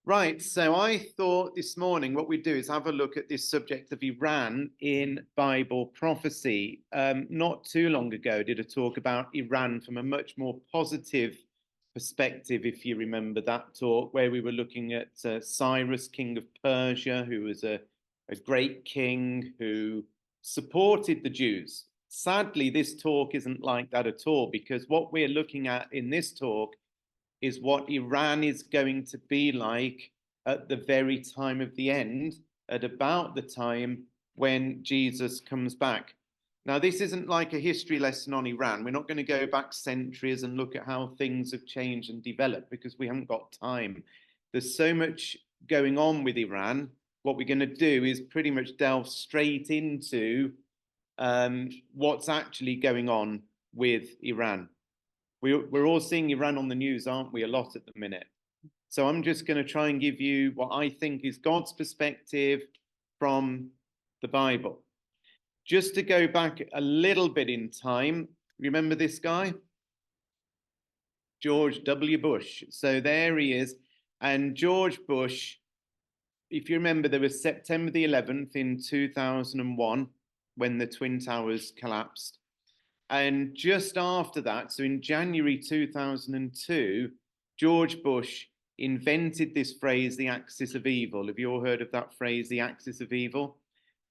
Right, so I thought this morning what we'd do is have a look at this subject of Iran in Bible prophecy. Not too long ago, I did a talk about Iran from a much more positive perspective, if you remember that talk, where we were looking at Cyrus, king of Persia, who was a great king who supported the Jews. Sadly, this talk isn't like that at all, because what we're looking at in this talk is what Iran is going to be like at the very time of the end, at about the time when Jesus comes back. Now, this isn't like a history lesson on Iran. We're not going to go back centuries and look at how things have changed and developed because we haven't got time. There's so much going on with Iran. What we're going to do is pretty much delve straight into what's actually going on with Iran. We're all seeing Iran on the news, aren't we? A lot at the minute. So I'm just going to try and give you what I think is God's perspective from the Bible. Just to go back a little bit in time, remember this guy? George W. Bush. So there he is. And George Bush, if you remember, there was September the 11th in 2001 when the Twin Towers collapsed. And just after that, so in January 2002, George Bush invented this phrase, the axis of evil. Have you all heard of that phrase, the axis of evil?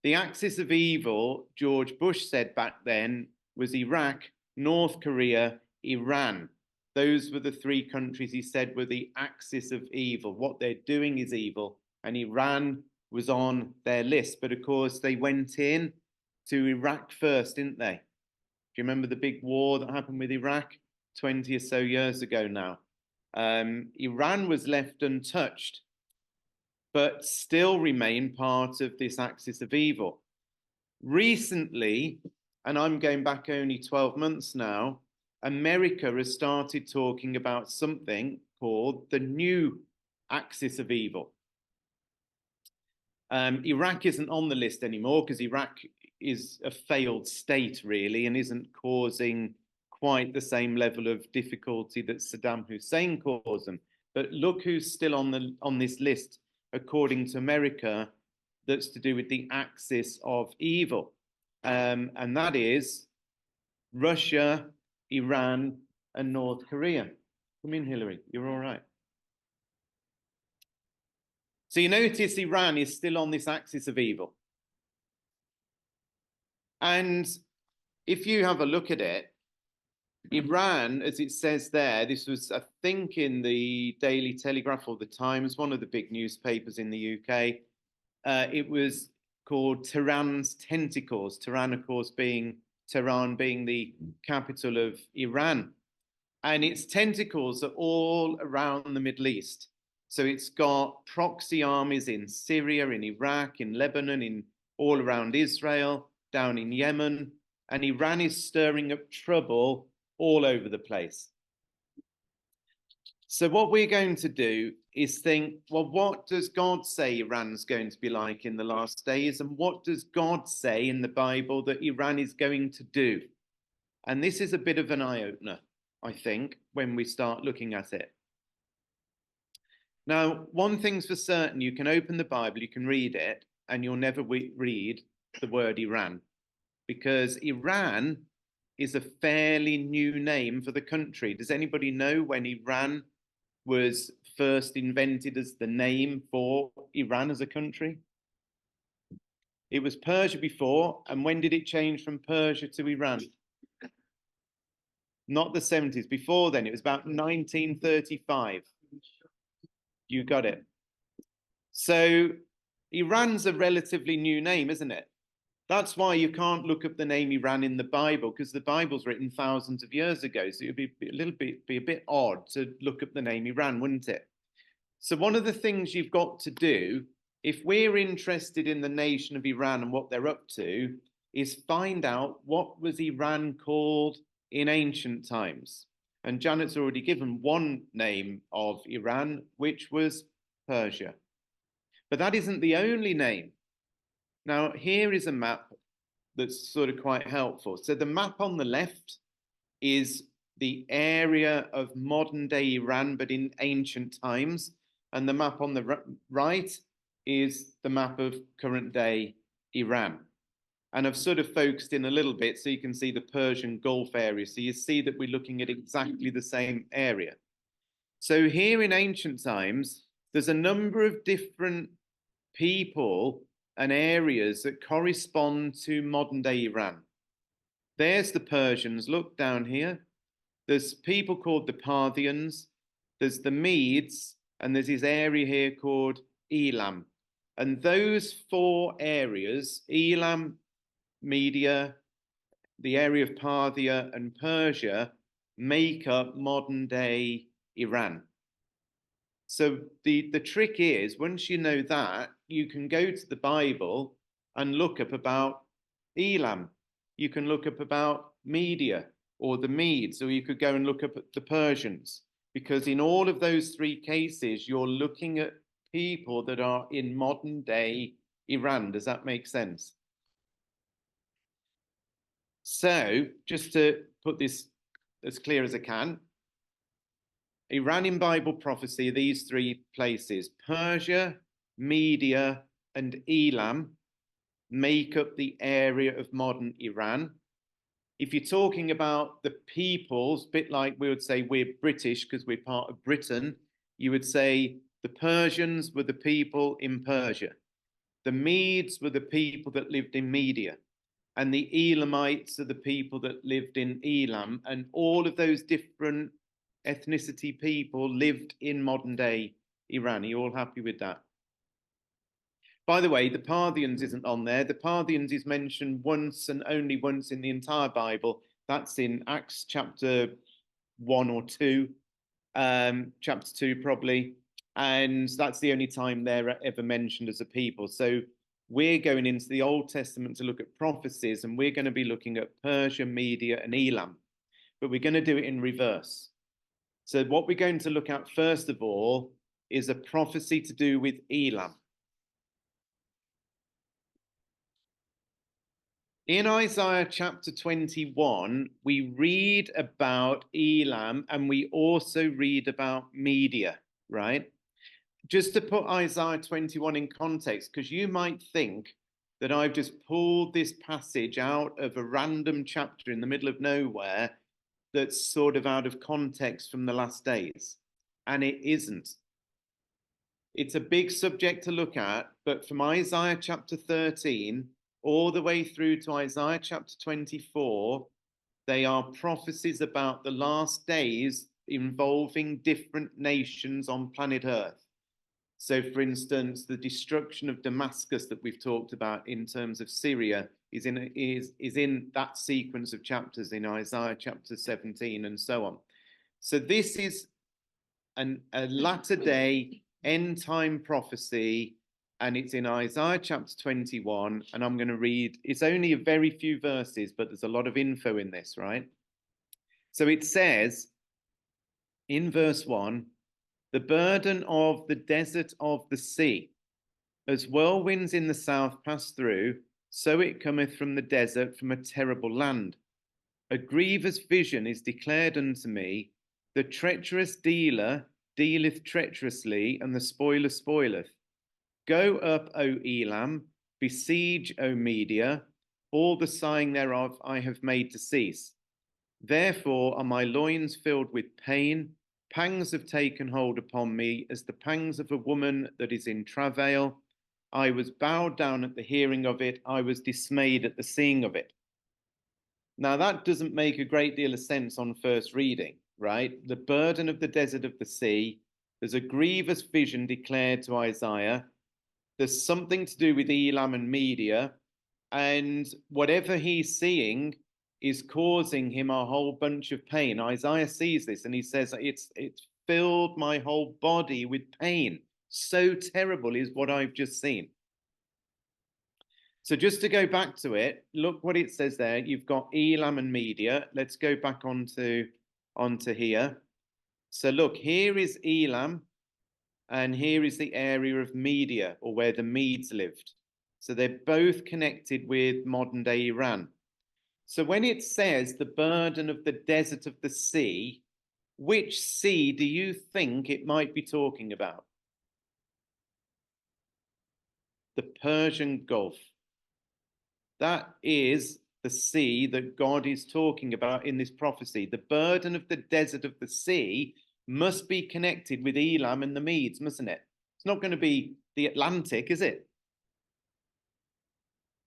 The axis of evil, George Bush said back then, was Iraq, North Korea, Iran. Those were the three countries he said were the axis of evil. What they're doing is evil. And Iran was on their list. But of course, they went in to Iraq first, didn't they? Do you remember the big war that happened with Iraq 20 or so years ago now? Iran was left untouched, but still remain part of this axis of evil. Recently, and I'm going back only 12 months now, America has started talking about something called the new axis of evil. Iraq isn't on the list anymore because Iraq is a failed state, really, and isn't causing quite the same level of difficulty that Saddam Hussein caused them. But look who's still on this list, according to America, that's to do with the axis of evil. And that is Russia, Iran, and North Korea. Come in, Hillary. You're all right. So you notice Iran is still on this axis of evil. And if you have a look at it, Iran, as it says there, this was, I think, in the Daily Telegraph or the Times, one of the big newspapers in the UK. It was called Tehran's Tentacles. Tehran, of course, Tehran being the capital of Iran. And its tentacles are all around the Middle East. So it's got proxy armies in Syria, in Iraq, in Lebanon, in all around Israel, down in Yemen, and Iran is stirring up trouble all over the place. So what we're going to do is think, well, what does God say Iran's going to be like in the last days? And what does God say in the Bible that Iran is going to do? And this is a bit of an eye-opener, I think, when we start looking at it. Now, one thing's for certain, you can open the Bible, you can read it, and you'll never read the word Iran, because Iran is a fairly new name for the country. Does anybody know when Iran was first invented as the name for Iran as a country? It was Persia before, and when did it change from Persia to Iran? Not the 70s, before then, it was about 1935. You got it. So Iran's a relatively new name, isn't it? That's why you can't look up the name Iran in the Bible, because the Bible's written thousands of years ago. So it would be a bit odd to look up the name Iran, wouldn't it? So one of the things you've got to do, if we're interested in the nation of Iran and what they're up to, is find out what was Iran called in ancient times. And Janet's already given one name of Iran, which was Persia. But that isn't the only name. Now, here is a map that's sort of quite helpful. So the map on the left is the area of modern day Iran, but in ancient times. And the map on the right is the map of current day Iran. And I've sort of focused in a little bit so you can see the Persian Gulf area. So you see that we're looking at exactly the same area. So here in ancient times, there's a number of different people and areas that correspond to modern day Iran. There's the Persians, look down here. There's people called the Parthians, there's the Medes, and there's this area here called Elam. And those four areas, Elam, Media, the area of Parthia and Persia, make up modern day Iran. So the trick is, once you know that, you can go to the Bible and look up about Elam. You can look up about Media or the Medes, or you could go and look up at the Persians, because in all of those three cases, you're looking at people that are in modern day Iran. Does that make sense? So just to put this as clear as I can, Iranian Bible prophecy, these three places, Persia, Media, and Elam, make up the area of modern Iran. If you're talking about the peoples, a bit like we would say we're British because we're part of Britain, you would say the Persians were the people in Persia. The Medes were the people that lived in Media. And the Elamites are the people that lived in Elam. And all of those different ethnicity people lived in modern day Iran. Are you all happy with that? By the way, the Parthians isn't on there. The Parthians is mentioned once and only once in the entire Bible. That's in Acts chapter 1 or 2, chapter 2 probably. And that's the only time they're ever mentioned as a people. So we're going into the Old Testament to look at prophecies, and we're going to be looking at Persia, Media, and Elam. But we're going to do it in reverse. So what we're going to look at first of all is a prophecy to do with Elam. In Isaiah chapter 21, we read about Elam and we also read about Media, right? Just to put Isaiah 21 in context, because you might think that I've just pulled this passage out of a random chapter in the middle of nowhere that's sort of out of context from the last days. And it isn't. It's a big subject to look at, but from Isaiah chapter 13 all the way through to Isaiah chapter 24, they are prophecies about the last days involving different nations on planet Earth. So, for instance, the destruction of Damascus that we've talked about in terms of Syria is in that sequence of chapters in Isaiah chapter 17 and so on. So this is a latter day end time prophecy, and it's in Isaiah chapter 21, and I'm going to read, it's only a very few verses, but there's a lot of info in this, right? So it says in verse 1, the burden of the desert of the sea, as whirlwinds in the south pass through, so it cometh from the desert, from a terrible land. A grievous vision is declared unto me. The treacherous dealer dealeth treacherously, and the spoiler spoileth. Go up, O Elam, besiege, O Media, all the sighing thereof I have made to cease. Therefore are my loins filled with pain, pangs have taken hold upon me, as the pangs of a woman that is in travail. I was bowed down at the hearing of it, I was dismayed at the seeing of it. Now that doesn't make a great deal of sense on first reading, right? The burden of the desert of the sea, there's a grievous vision declared to Isaiah, there's something to do with Elam and Media, and whatever he's seeing is causing him a whole bunch of pain. Isaiah sees this and he says, it's filled my whole body with pain. So terrible is what I've just seen. So just to go back to it, look what it says there. You've got Elam and Media. Let's go back onto here. So look, here is Elam, and here is the area of Media, or where the Medes lived. So they're both connected with modern day Iran. So when it says the burden of the desert of the sea, which sea do you think it might be talking about? the Persian Gulf. That is the sea that God is talking about in this prophecy. The burden of the desert of the sea must be connected with Elam and the Medes, mustn't it? It's not going to be the Atlantic, is it?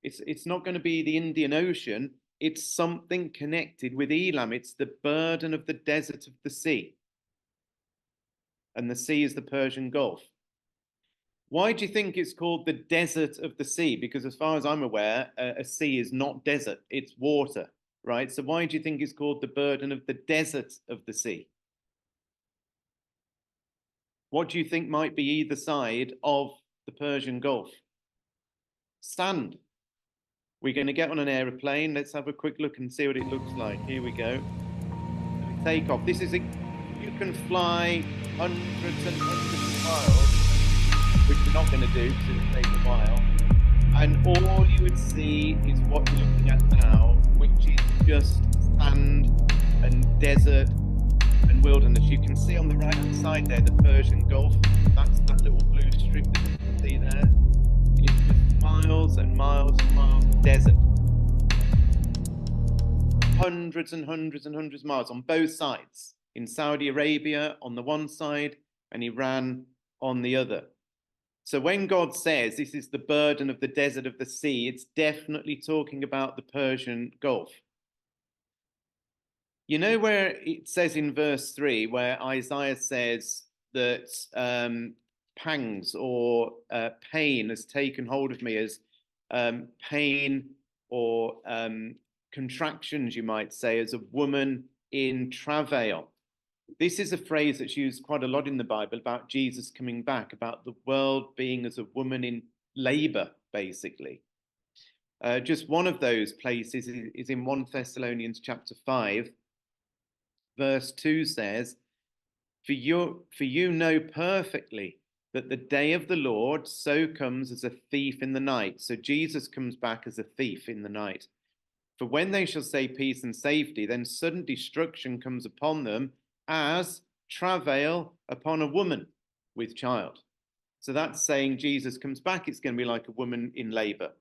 It's not going to be the Indian Ocean. It's something connected with Elam. It's the burden of the desert of the sea. And the sea is the Persian Gulf. Why do you think it's called the desert of the sea? Because as far as I'm aware, a sea is not desert, it's water, right? So why do you think it's called the burden of the desert of the sea? What do you think might be either side of the Persian Gulf? Sand. We're going to get on an aeroplane. Let's have a quick look and see what it looks like. Here we go. Take off. This is you can fly hundreds and hundreds of miles, which we're not going to do because it'll take a while. And all you would see is what you're looking at now, which is just sand and desert and wilderness. You can see on the right hand side there the Persian Gulf. That's that little blue strip that you can see there. It's just miles and miles and miles of desert. Hundreds and hundreds and hundreds of miles on both sides. In Saudi Arabia on the one side and Iran on the other. So when God says this is the burden of the desert of the sea, it's definitely talking about the Persian Gulf. You know where it says in verse 3, where Isaiah says that pangs or pain has taken hold of me, as pain or contractions, you might say, as a woman in travail. This is a phrase that's used quite a lot in the Bible about Jesus coming back, about the world being as a woman in labor, basically. Just one of those places is in 1 Thessalonians chapter 5, verse 2 says, For you know perfectly that the day of the Lord so comes as a thief in the night. So Jesus comes back as a thief in the night. For when they shall say peace and safety, then sudden destruction comes upon them as travail upon a woman with child. So that's saying Jesus comes back, it's going to be like a woman in labor.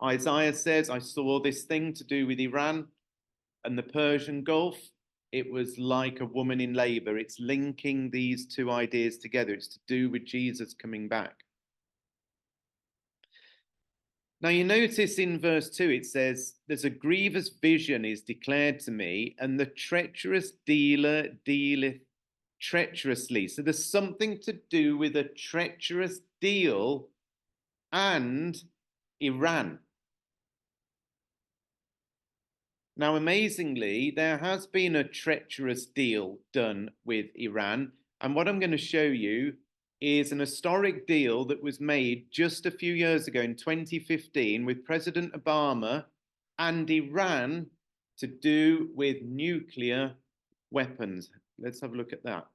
Isaiah says, I saw this thing to do with Iran and the Persian Gulf. It was like a woman in labor. It's linking these two ideas together. It's to do with Jesus coming back. Now you notice in verse 2 it says, there's a grievous vision is declared to me, and the treacherous dealer dealeth treacherously. So there's something to do with a treacherous deal and Iran. Now, amazingly, there has been a treacherous deal done with Iran. And what I'm going to show you is an historic deal that was made just a few years ago in 2015 with President Obama and Iran to do with nuclear weapons. Let's have a look at that.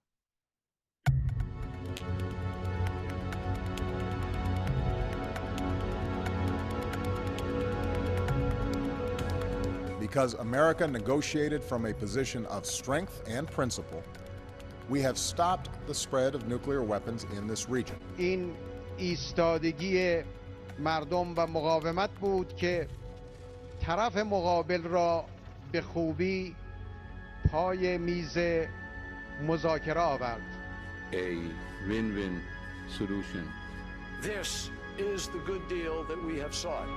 Because America negotiated from a position of strength and principle, we have stopped the spread of nuclear weapons in this region. این ایستادگی مردم و مقاومت بود که طرف مقابل را به خوبی پای میز مذاکره آورد. A win-win solution. This is the good deal that we have sought.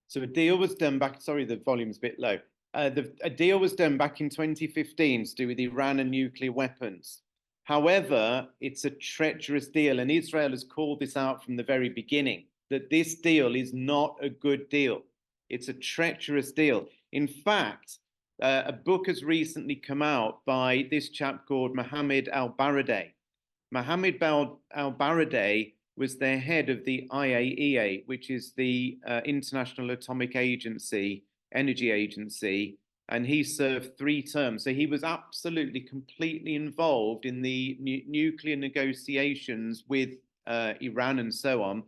So a deal was done back, sorry, the volume's a bit low. A deal was done back in 2015 to do with Iran and nuclear weapons. However, it's a treacherous deal, and Israel has called this out from the very beginning, that this deal is not a good deal. It's a treacherous deal. In fact, a book has recently come out by this chap called Mohammed al-Baradei. Mohammed al-Baradei was the head of the IAEA, which is the International Atomic Agency, Energy Agency, and he served 3 terms. So he was absolutely, completely involved in the nuclear negotiations with Iran and so on.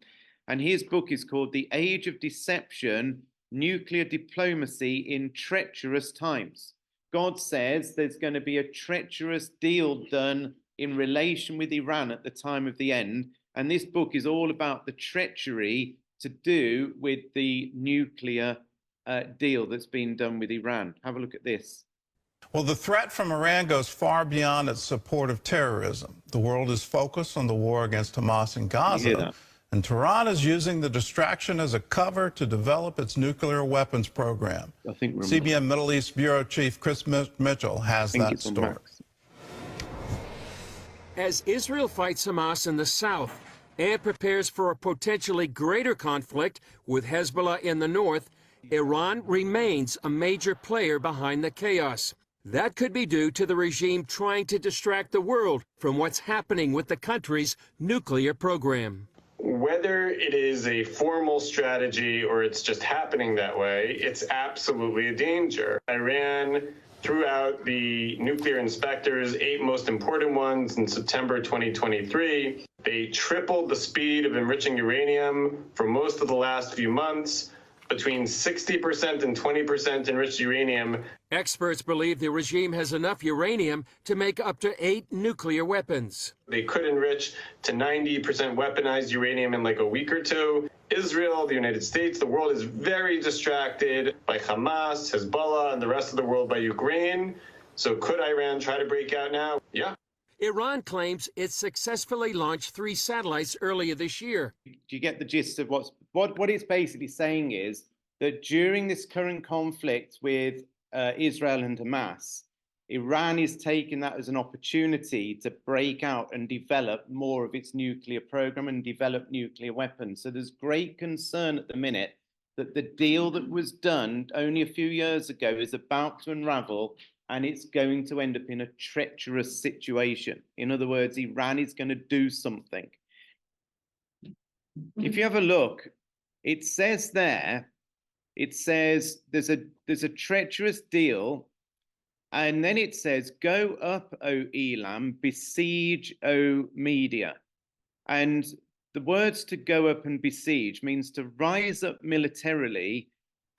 And his book is called The Age of Deception, Nuclear Diplomacy in Treacherous Times. God says there's going to be a treacherous deal done in relation with Iran at the time of the end. And this book is all about the treachery to do with the nuclear deal that's been done with Iran. Have a look at this. Well, the threat from Iran goes far beyond its support of terrorism. The world is focused on the war against Hamas in Gaza. And Tehran is using the distraction as a cover to develop its nuclear weapons program. CBN Middle East Bureau Chief Chris Mitchell has that story. As Israel fights Hamas in the south and prepares for a potentially greater conflict with Hezbollah in the north, Iran remains a major player behind the chaos. That could be due to the regime trying to distract the world from what's happening with the country's nuclear program. Whether it is a formal strategy or it's just happening that way, it's absolutely a danger. Iran threw out the nuclear inspectors, 8 most important ones, in September 2023. They tripled the speed of enriching uranium for most of the last few months, between 60% and 20% enriched uranium. Experts believe the regime has enough uranium to make up to 8 nuclear weapons. They could enrich to 90% weaponized uranium in like a week or 2. Israel, the United States, the world is very distracted by Hamas, Hezbollah, and the rest of the world by Ukraine. So could Iran try to break out now? Yeah. Iran claims it successfully launched 3 satellites earlier this year. Do you get the gist of what it's basically saying is that during this current conflict with Israel and Hamas, Iran is taking that as an opportunity to break out and develop more of its nuclear program and develop nuclear weapons. So there's great concern at the minute that the deal that was done only a few years ago is about to unravel, and it's going to end up in a treacherous situation. In other words, Iran is going to do something. If you have a look, it says there, it says there's a treacherous deal, and then it says, "Go up, O Elam, besiege, O Media." And the words to go up and besiege means to rise up militarily,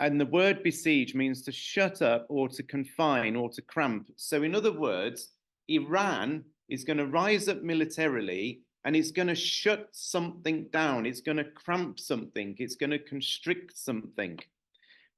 and the word besiege means to shut up or to confine or to cramp. So in other words, Iran is going to rise up militarily, and it's going to shut something down. It's going to cramp something. It's going to constrict something.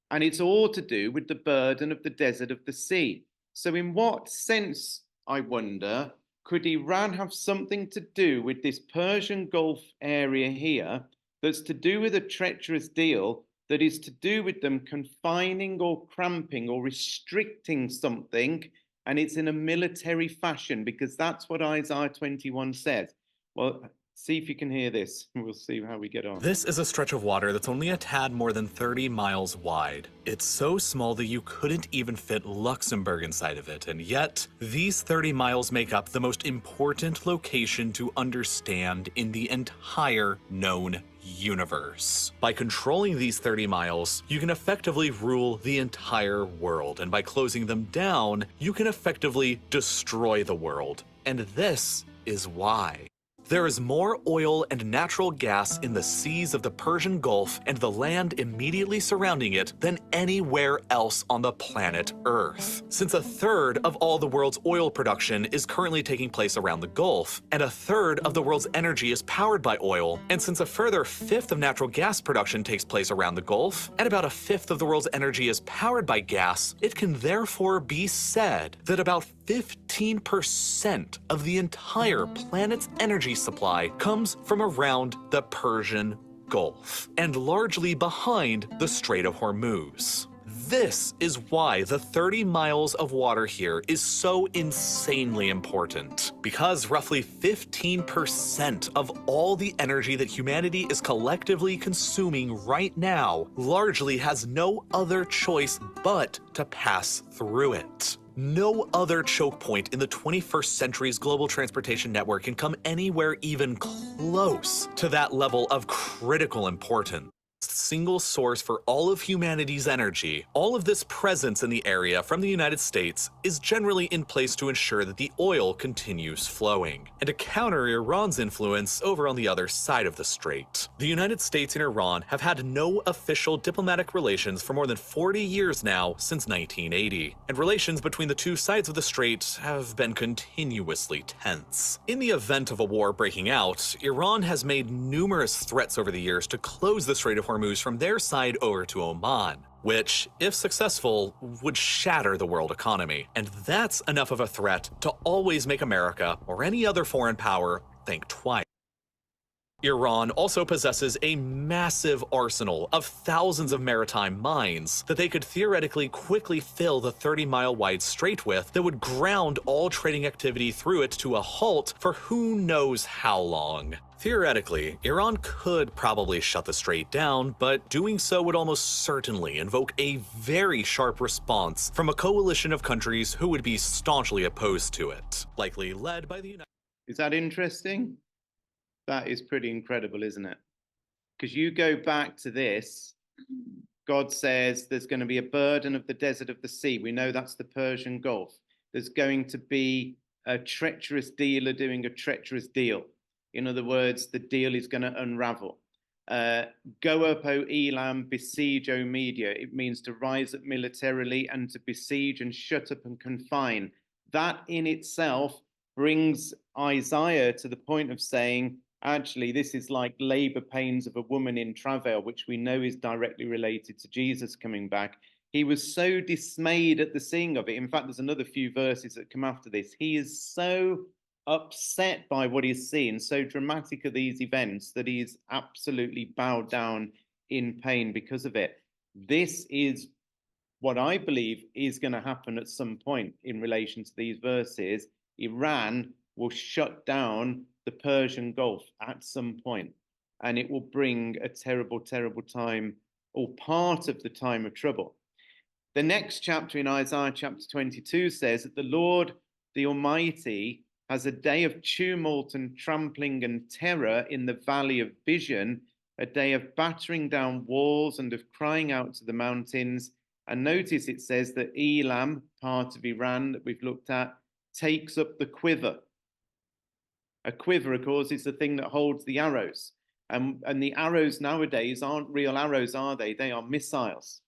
And it's all to do with the burden of the desert of the sea. So in what sense, I wonder, could Iran have something to do with this Persian Gulf area here that's to do with a treacherous deal that is to do with them confining or cramping or restricting something, and it's in a military fashion, because that's what Isaiah 21 says. Well, see if you can hear this. We'll see how we get on. This is a stretch of water that's only a tad more than 30 miles wide. It's so small that you couldn't even fit Luxembourg inside of it, and yet these 30 miles make up the most important location to understand in the entire known universe. By controlling these 30 miles, you can effectively rule the entire world, and by closing them down, you can effectively destroy the world. And this is why. There is more oil and natural gas in the seas of the Persian Gulf and the land immediately surrounding it than anywhere else on the planet Earth. Since 1/3 of all the world's oil production is currently taking place around the Gulf, and 1/3 of the world's energy is powered by oil, and since a further 1/5 of natural gas production takes place around the Gulf, and about 1/5 of the world's energy is powered by gas, it can therefore be said that about 15% of the entire planet's energy supply comes from around the Persian Gulf, and largely behind the Strait of Hormuz. This is why the 30 miles of water here is so insanely important, because roughly 15% of all the energy that humanity is collectively consuming right now largely has no other choice but to pass through it. No other choke point in the 21st century's global transportation network can come anywhere even close to that level of critical importance. single source for all of humanity's energy, all of this presence in the area from the United States is generally in place to ensure that the oil continues flowing, and to counter Iran's influence over on the other side of the Strait. The United States and Iran have had no official diplomatic relations for more than 40 years now, since 1980, and relations between the two sides of the Strait have been continuously tense. In the event of a war breaking out, Iran has made numerous threats over the years to close the Strait of Hormuz from their side over to Oman, which, if successful, would shatter the world economy. And that's enough of a threat to always make America, or any other foreign power, think twice. Iran also possesses a massive arsenal of thousands of maritime mines that they could theoretically quickly fill the 30-mile-wide strait with that would ground all trading activity through it to a halt for who knows how long. Theoretically, Iran could probably shut the strait down, but doing so would almost certainly invoke a very sharp response from a coalition of countries who would be staunchly opposed to it, likely led by the United States. Is that interesting? That is pretty incredible, isn't it? Because you go back to this, God says there's going to be a burden of the desert of the sea. We know that's the Persian Gulf. There's going to be a treacherous dealer doing a treacherous deal. In other words, the deal is going to unravel. Go up, O Elam, besiege, O Media. It means to rise up militarily and to besiege and shut up and confine. That in itself brings Isaiah to the point of saying, actually, this is like labor pains of a woman in travail, which we know is directly related to Jesus coming back. He was so dismayed at the seeing of it. In fact, there's another few verses that come after this. He is so upset by what he's seen, so dramatic are these events that he's absolutely bowed down in pain because of it. This is what I believe is going to happen at some point in relation to these verses. Iran will shut down the Persian Gulf at some point, and it will bring a terrible, terrible time, or part of the time of trouble. The next chapter in Isaiah chapter 22 says that the Lord, the Almighty, has a day of tumult and trampling and terror in the valley of vision, a day of battering down walls and of crying out to the mountains. And notice it says that Elam, part of Iran that we've looked at, takes up the quiver. A quiver, of course, is the thing that holds the arrows. And the arrows nowadays aren't real arrows, are they? They are missiles.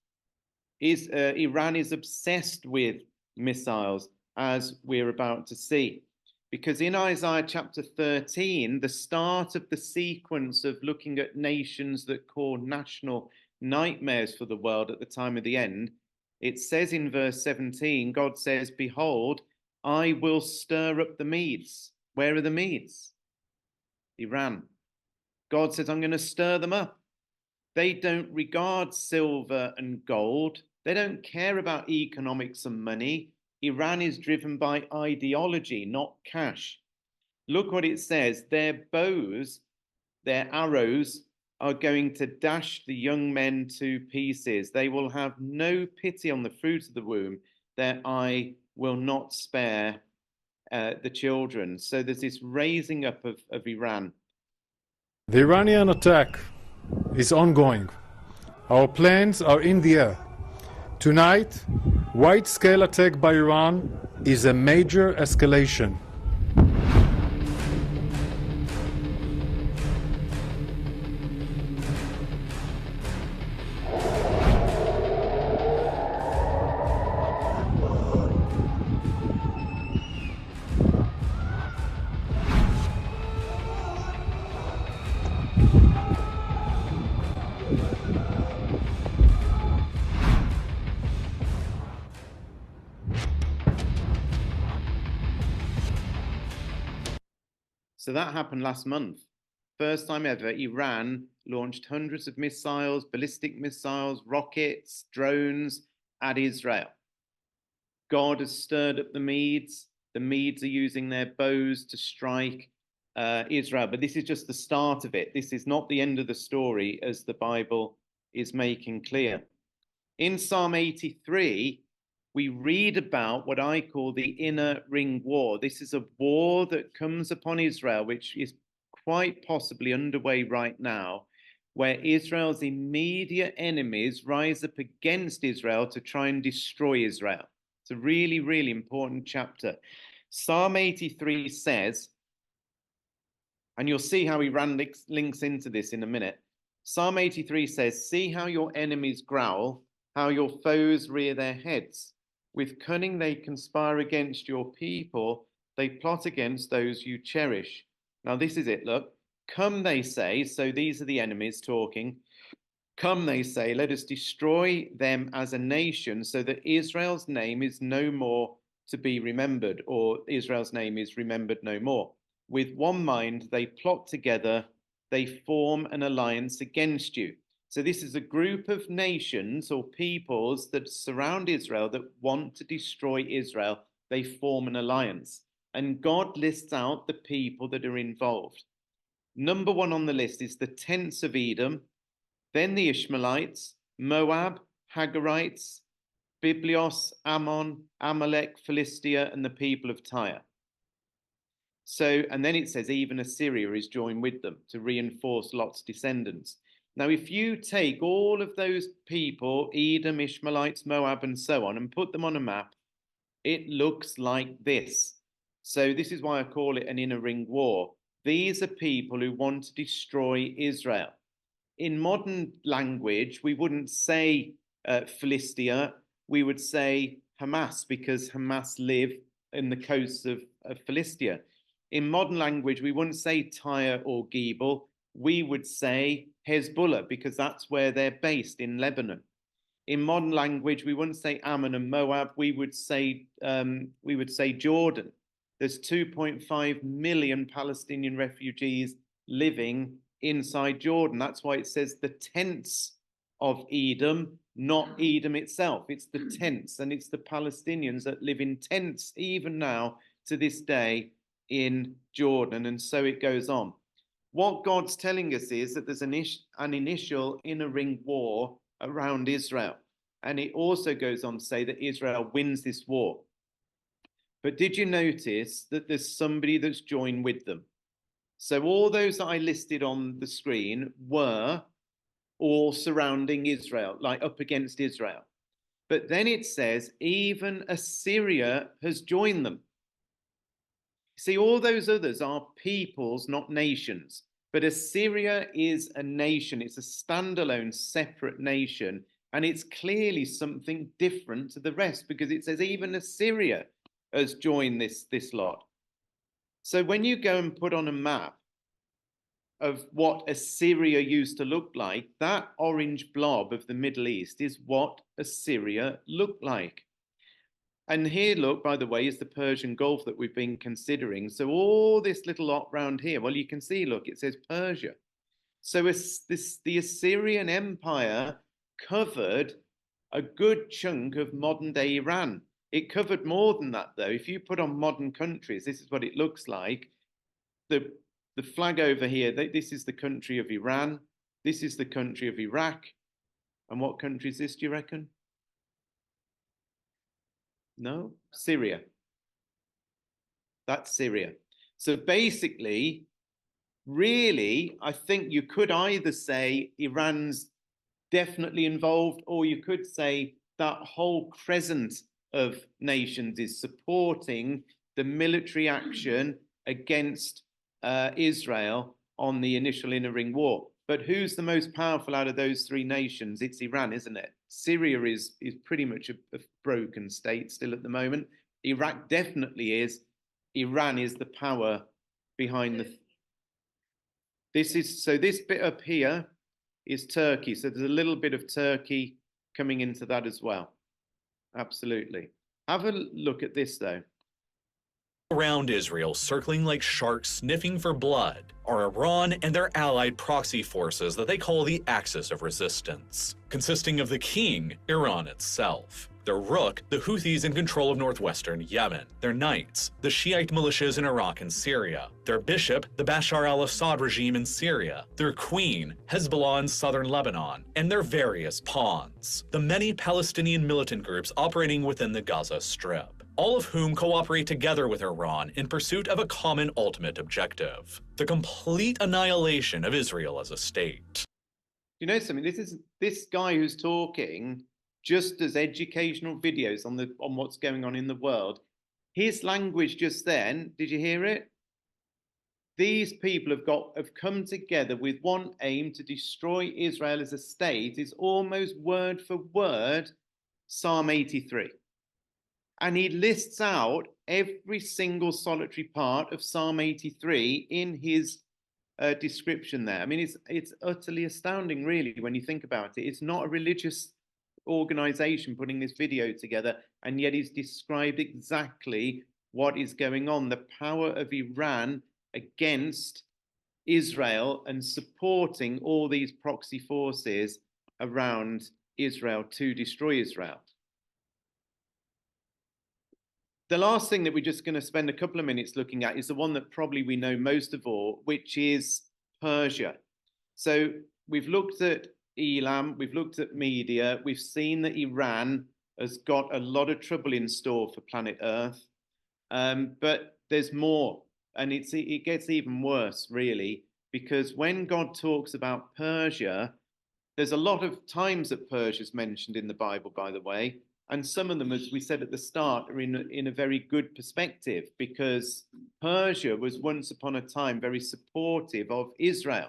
Iran is obsessed with missiles, as we're about to see. Because in Isaiah chapter 13, the start of the sequence of looking at nations that cause national nightmares for the world at the time of the end, it says in verse 17, God says, behold, I will stir up the Medes. Where are the Medes? Iran. God says, I'm going to stir them up. They don't regard silver and gold. They don't care about economics and money. Iran is driven by ideology, not cash. Look what it says. Their bows, their arrows, are going to dash the young men to pieces. They will have no pity on the fruit of the womb. Their eye will not spare the children. So there's this raising up of Iran. The Iranian attack is ongoing. Our planes are in the air. Tonight, wide-scale attack by Iran is a major escalation. So that happened last month. First time ever, Iran launched hundreds of missiles, ballistic missiles, rockets, drones at Israel. God has stirred up the Medes. The Medes are using their bows to strike Israel. But this is just the start of it. This is not the end of the story, as the Bible is making clear. In Psalm 83, we read about what I call the inner ring war. This is a war that comes upon Israel, which is quite possibly underway right now, where Israel's immediate enemies rise up against Israel to try and destroy Israel. It's a really, really important chapter. Psalm 83 says, and you'll see how Iran links into this in a minute. Psalm 83 says, see how your enemies growl, how your foes rear their heads. With cunning they conspire against your people. They plot against those you cherish. Now this is it, look. Come, they say, so these are the enemies talking. Come, they say, let us destroy them as a nation so that Israel's name is no more to be remembered, or Israel's name is remembered no more. With one mind, they plot together, they form an alliance against you. So this is a group of nations or peoples that surround Israel that want to destroy Israel. They form an alliance. And God lists out the people that are involved. Number one on the list is the tents of Edom, then the Ishmaelites, Moab, Hagarites, Biblios, Ammon, Amalek, Philistia, and the people of Tyre. So, and then it says even Assyria is joined with them to reinforce Lot's descendants. Now, if you take all of those people, Edom, Ishmaelites, Moab, and so on, and put them on a map, it looks like this. So this is why I call it an inner ring war. These are people who want to destroy Israel. In modern language, we wouldn't say Philistia, we would say Hamas, because Hamas live in the coasts of Philistia. In modern language, we wouldn't say Tyre or Gebel, we would say Hezbollah, because that's where they're based, in Lebanon. In modern language, we wouldn't say Ammon and Moab, we would say Jordan. There's 2.5 million Palestinian refugees living inside Jordan. That's why it says the tents of Edom, not Edom itself. It's the tents, and it's the Palestinians that live in tents even now to this day in Jordan, and so it goes on. What God's telling us is that there's an initial inner ring war around Israel, and it also goes on to say that Israel wins this war. But did you notice that there's somebody that's joined with them? So all those that I listed on the screen were all surrounding Israel, like up against Israel. But then it says even Assyria has joined them. See, all those others are peoples, not nations. But Assyria is a nation. It's a standalone, separate nation. And it's clearly something different to the rest, because it says even Assyria has joined this lot. So when you go and put on a map of what Assyria used to look like, that orange blob of the Middle East is what Assyria looked like. And here, look, by the way, is the Persian Gulf that we've been considering. So all this little lot round here, well, you can see, look, it says Persia. So the Assyrian Empire covered a good chunk of modern-day Iran. It covered more than that, though. If you put on modern countries, this is what it looks like. The flag over here, this is the country of Iran. This is the country of Iraq. And what country is this, do you reckon? No? Syria. That's Syria. So basically, really, I think you could either say Iran's definitely involved, or you could say that whole crescent of nations is supporting the military action against Israel on the initial inner ring war. But who's the most powerful out of those three nations? It's Iran, isn't it? Syria is pretty much a broken state still at the moment. Iraq definitely is. Iran is the power behind the... So this bit up here is Turkey. So there's a little bit of Turkey coming into that as well. Absolutely. Have a look at this, though. Around Israel, circling like sharks sniffing for blood, are Iran and their allied proxy forces that they call the Axis of Resistance, consisting of the king, Iran itself, their Rook, the Houthis in control of northwestern Yemen, their knights, the Shiite militias in Iraq and Syria, their bishop, the Bashar al-Assad regime in Syria, their queen, Hezbollah in southern Lebanon, and their various pawns, the many Palestinian militant groups operating within the Gaza Strip, all of whom cooperate together with Iran in pursuit of a common ultimate objective: the complete annihilation of Israel as a state. You know something? This guy who's talking just does educational videos on what's going on in the world. His language just then, did you hear it? These people have come together with one aim to destroy Israel as a state. Is almost word for word Psalm 83. And he lists out every single solitary part of Psalm 83 in his description there. I mean, it's utterly astounding, really, when you think about it. It's not a religious organization putting this video together, and yet he's described exactly what is going on, the power of Iran against Israel and supporting all these proxy forces around Israel to destroy Israel. The last thing that we're just going to spend a couple of minutes looking at is the one that probably we know most of all, which is Persia. So we've looked at Elam, we've looked at Media, we've seen that Iran has got a lot of trouble in store for planet Earth, but there's more, and it gets even worse, really, because when God talks about Persia, there's a lot of times that Persia's mentioned in the Bible, by the way, and some of them, as we said at the start, are in a very good perspective, because Persia was once upon a time very supportive of Israel.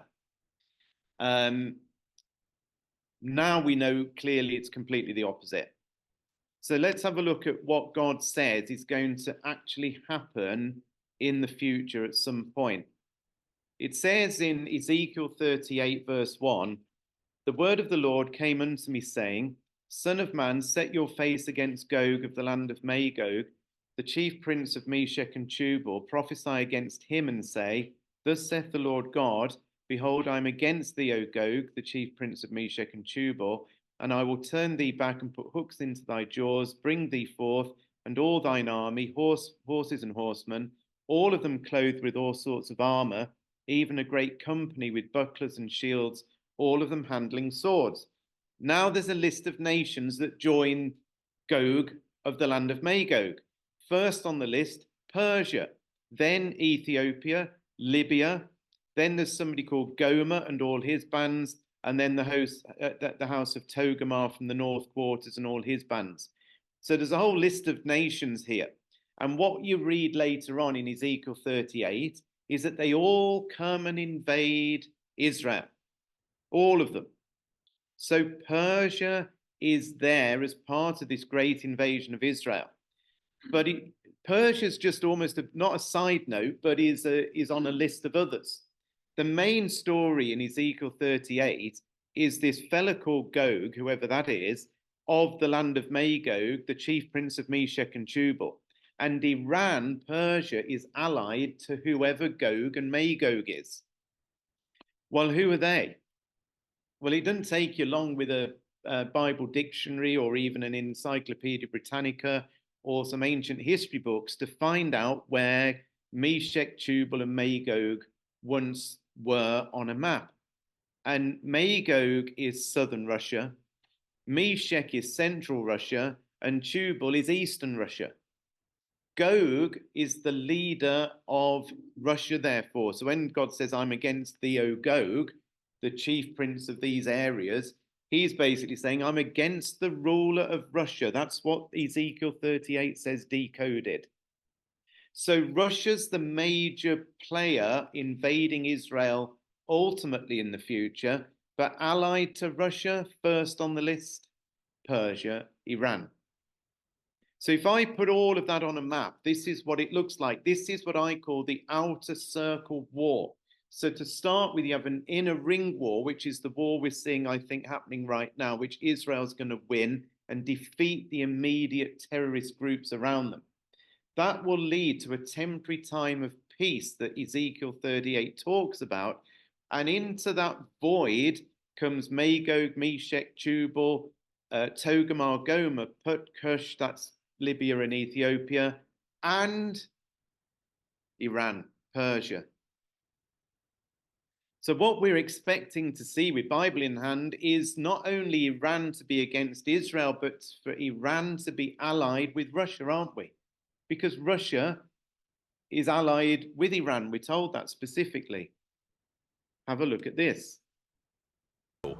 Now we know clearly it's completely the opposite. So let's have a look at what God says is going to actually happen in the future at some point. It says in Ezekiel 38, verse 1, "The word of the Lord came unto me, saying, Son of man, set your face against Gog of the land of Magog, the chief prince of Meshech and Tubal. Prophesy against him and say, Thus saith the Lord God, Behold, I am against thee, O Gog, the chief prince of Meshech and Tubal, and I will turn thee back and put hooks into thy jaws, bring thee forth, and all thine army, horses and horsemen, all of them clothed with all sorts of armor, even a great company with bucklers and shields, all of them handling swords." Now there's a list of nations that join Gog of the land of Magog. First on the list, Persia, then Ethiopia, Libya, then there's somebody called Gomer and all his bands, and then the house of Togarmah from the north quarters and all his bands. So there's a whole list of nations here. And what you read later on in Ezekiel 38 is that they all come and invade Israel, all of them. So Persia is there as part of this great invasion of Israel. But Persia's just almost not a side note, but is on a list of others. The main story in Ezekiel 38 is this fella called Gog, whoever that is, of the land of Magog, the chief prince of Meshech and Tubal. And Iran, Persia, is allied to whoever Gog and Magog is. Well, who are they? Well, it doesn't take you long with a Bible dictionary or even an Encyclopedia Britannica or some ancient history books to find out where Meshech, Tubal, and Magog once were on a map. And Magog is southern Russia, Meshech is central Russia, and Tubal is eastern Russia. Gog is the leader of Russia, therefore. So when God says, I'm against thee, O Gog, the chief prince of these areas, he's basically saying, I'm against the ruler of Russia. That's what Ezekiel 38 says decoded. So Russia's the major player invading Israel ultimately in the future, but allied to Russia, first on the list, Persia, Iran. So if I put all of that on a map, this is what it looks like. This is what I call the outer circle war. So to start with, you have an inner ring war, which is the war we're seeing, I think, happening right now, which Israel's going to win and defeat the immediate terrorist groups around them. That will lead to a temporary time of peace that Ezekiel 38 talks about. And into that void comes Magog, Meshech, Tubal, Togarmah, Gomer, Put, Cush, that's Libya and Ethiopia, and Iran, Persia. So what we're expecting to see with Bible in hand is not only Iran to be against Israel, but for Iran to be allied with Russia, aren't we? Because Russia is allied with Iran. We're told that specifically. Have a look at this.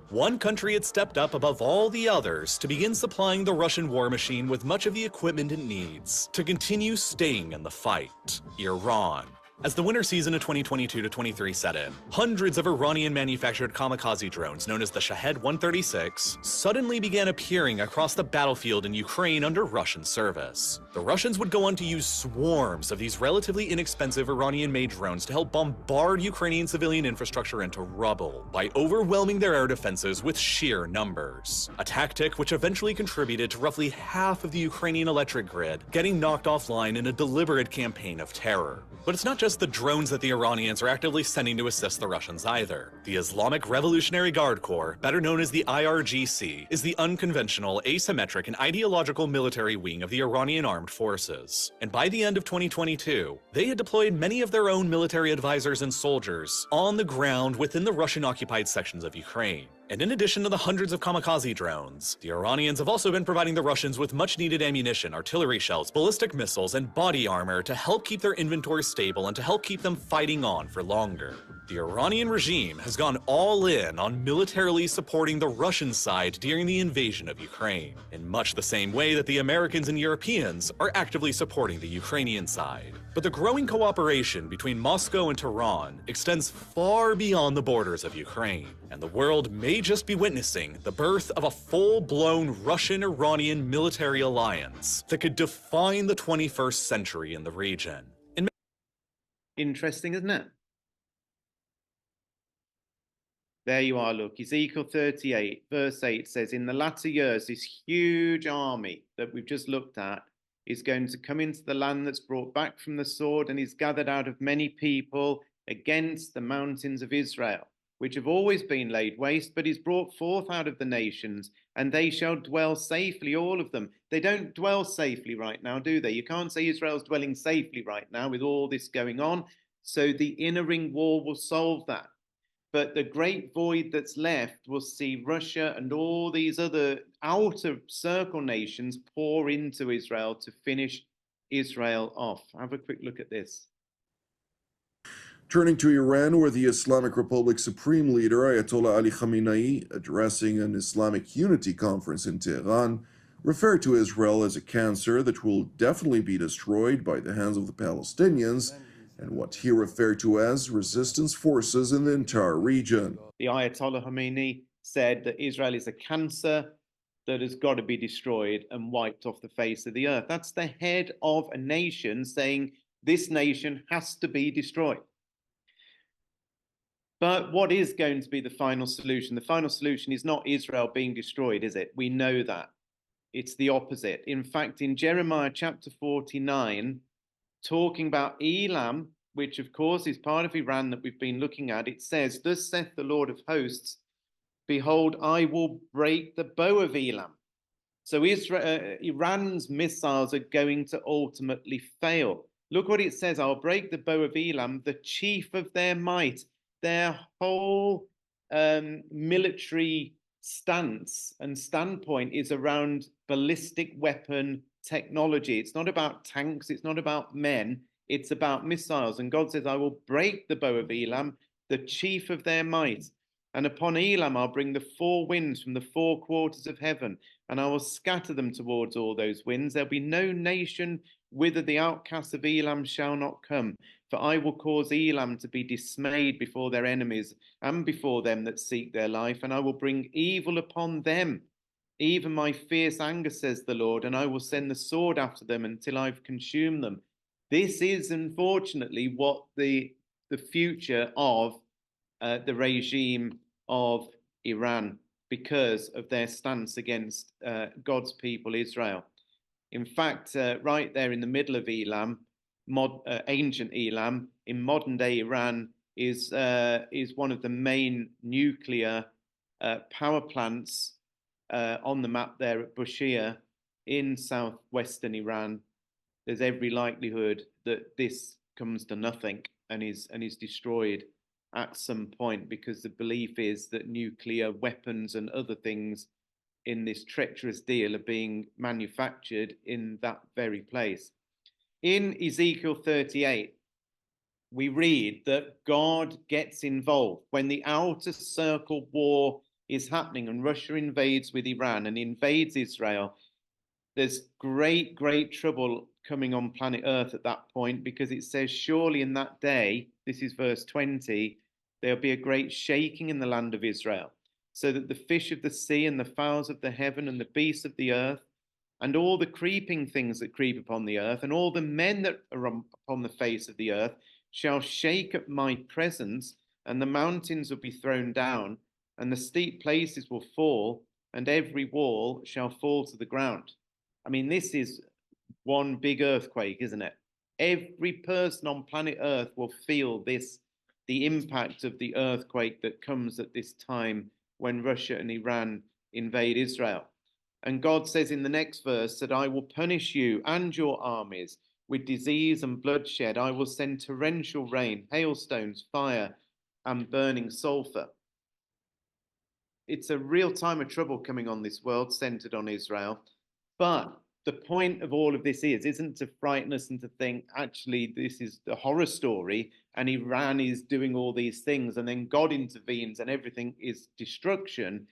One country had stepped up above all the others to begin supplying the Russian war machine with much of the equipment it needs to continue staying in the fight: Iran. As the winter season of 2022-23 set in, hundreds of Iranian-manufactured kamikaze drones known as the Shahed 136 suddenly began appearing across the battlefield in Ukraine under Russian service. The Russians would go on to use swarms of these relatively inexpensive Iranian-made drones to help bombard Ukrainian civilian infrastructure into rubble by overwhelming their air defenses with sheer numbers. A tactic which eventually contributed to roughly half of the Ukrainian electric grid getting knocked offline in a deliberate campaign of terror. But it's not just the drones that the Iranians are actively sending to assist the Russians either. The Islamic Revolutionary Guard Corps, better known as the IRGC, is the unconventional, asymmetric, and ideological military wing of the Iranian armed forces. And by the end of 2022, they had deployed many of their own military advisors and soldiers on the ground within the Russian-occupied sections of Ukraine. And in addition to the hundreds of kamikaze drones, the Iranians have also been providing the Russians with much-needed ammunition, artillery shells, ballistic missiles, and body armor to help keep their inventory stable and to help keep them fighting on for longer. The Iranian regime has gone all in on militarily supporting the Russian side during the invasion of Ukraine, in much the same way that the Americans and Europeans are actively supporting the Ukrainian side. But the growing cooperation between Moscow and Tehran extends far beyond the borders of Ukraine, and the world may just be witnessing the birth of a full-blown Russian-Iranian military alliance that could define the 21st century in the region. Interesting, isn't it? There you are, look. Ezekiel 38, verse 8 says, in the latter years, this huge army that we've just looked at is going to come into the land that's brought back from the sword and is gathered out of many people against the mountains of Israel, which have always been laid waste, but is brought forth out of the nations, and they shall dwell safely, all of them. They don't dwell safely right now, do they? You can't say Israel's dwelling safely right now with all this going on. So the inner ring war will solve that. But the great void that's left will see Russia and all these other outer circle nations pour into Israel to finish Israel off. Have a quick look at this. Turning to Iran, where the Islamic Republic Supreme Leader Ayatollah Ali Khamenei, addressing an Islamic Unity Conference in Tehran, referred to Israel as a cancer that will definitely be destroyed by the hands of the Palestinians, and what he referred to as resistance forces in the entire region. The Ayatollah Khamenei said that Israel is a cancer that has got to be destroyed and wiped off the face of the earth. That's the head of a nation saying this nation has to be destroyed. But what is going to be the final solution? The final solution is not Israel being destroyed, is it? We know that. It's the opposite. In fact, in Jeremiah chapter 49, talking about Elam, which of course is part of Iran that we've been looking at, it says, thus saith the Lord of hosts, behold, I will break the bow of Elam. So Iran's missiles are going to ultimately fail. Look what it says, I'll break the bow of Elam, the chief of their might. Their whole military stance and standpoint is around ballistic weapon technology. It's not about tanks, it's not about men, it's about missiles. And God says, I will break the bow of Elam, the chief of their might. And upon Elam I'll bring the four winds from the four quarters of heaven, and I will scatter them towards all those winds. There'll be no nation whither the outcasts of Elam shall not come. For I will cause Elam to be dismayed before their enemies and before them that seek their life, and I will bring evil upon them. Even my fierce anger, says the Lord, and I will send the sword after them until I've consumed them. This is unfortunately what the future of the regime of Iran, because of their stance against God's people, Israel. In fact, right there in the middle of Elam, ancient Elam, in modern day Iran, is one of the main nuclear power plants on the map there at Bushehr in southwestern Iran. There's every likelihood that this comes to nothing and is destroyed at some point, because the belief is that nuclear weapons and other things in this treacherous deal are being manufactured in that very place. In Ezekiel 38, we read that God gets involved when the outer circle war is happening and Russia invades with Iran and invades Israel, there's great, great trouble coming on planet Earth at that point, because it says, surely in that day, this is verse 20, there'll be a great shaking in the land of Israel, so that the fish of the sea and the fowls of the heaven and the beasts of the earth and all the creeping things that creep upon the earth and all the men that are upon the face of the earth shall shake at my presence, and the mountains will be thrown down, and the steep places will fall, and every wall shall fall to the ground. I mean, this is one big earthquake, isn't it? Every person on planet Earth will feel this, the impact of the earthquake that comes at this time when Russia and Iran invade Israel. And God says in the next verse that I will punish you and your armies with disease and bloodshed. I will send torrential rain, hailstones, fire, and burning sulfur. It's a real time of trouble coming on this world centered on Israel. But the point of all of this isn't to frighten us and to think, actually, this is the horror story and Iran is doing all these things and then God intervenes and everything is destruction.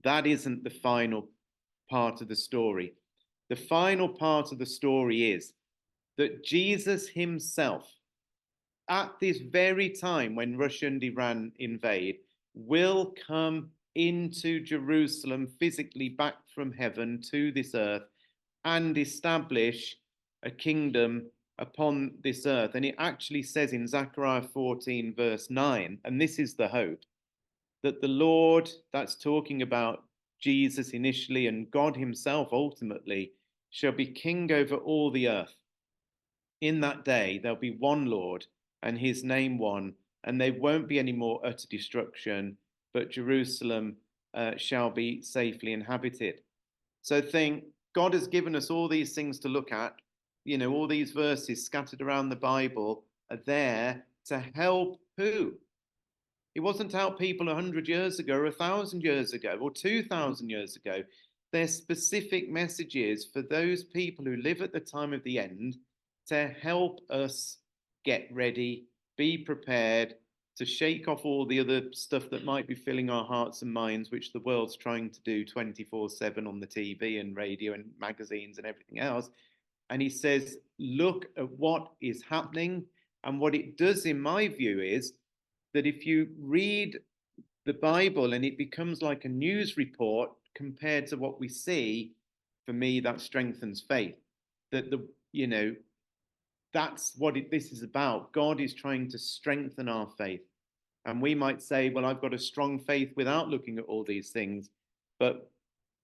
That isn't the final part of the story. The final part of the story is that Jesus himself, at this very time when Russia and Iran invade, will come into Jerusalem physically back from heaven to this earth and establish a kingdom upon this earth. And it actually says in Zechariah 14 verse 9, and this is the hope, that the Lord, that's talking about Jesus initially and God himself ultimately, shall be king over all the earth. In that day, there'll be one Lord and his name one, and there won't be any more utter destruction, but Jerusalem shall be safely inhabited. So think, God has given us all these things to look at. You know, all these verses scattered around the Bible are there to help who? It wasn't to help people 100 years ago or 1,000 years ago or 2,000 years ago. They're specific messages for those people who live at the time of the end to help us get ready, be prepared, to shake off all the other stuff that might be filling our hearts and minds, which the world's trying to do 24/7 on the TV and radio and magazines and everything else. And he says, look at what is happening. And what it does, in my view, is that if you read the Bible and it becomes like a news report compared to what we see, for me, that strengthens faith. That that's what this is about. God is trying to strengthen our faith. And we might say, well, I've got a strong faith without looking at all these things. But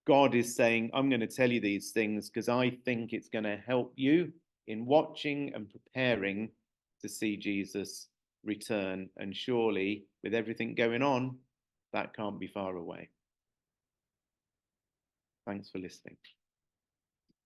God is saying, I'm going to tell you these things because I think it's going to help you in watching and preparing to see Jesus return. And surely, with everything going on, that can't be far away. Thanks for listening.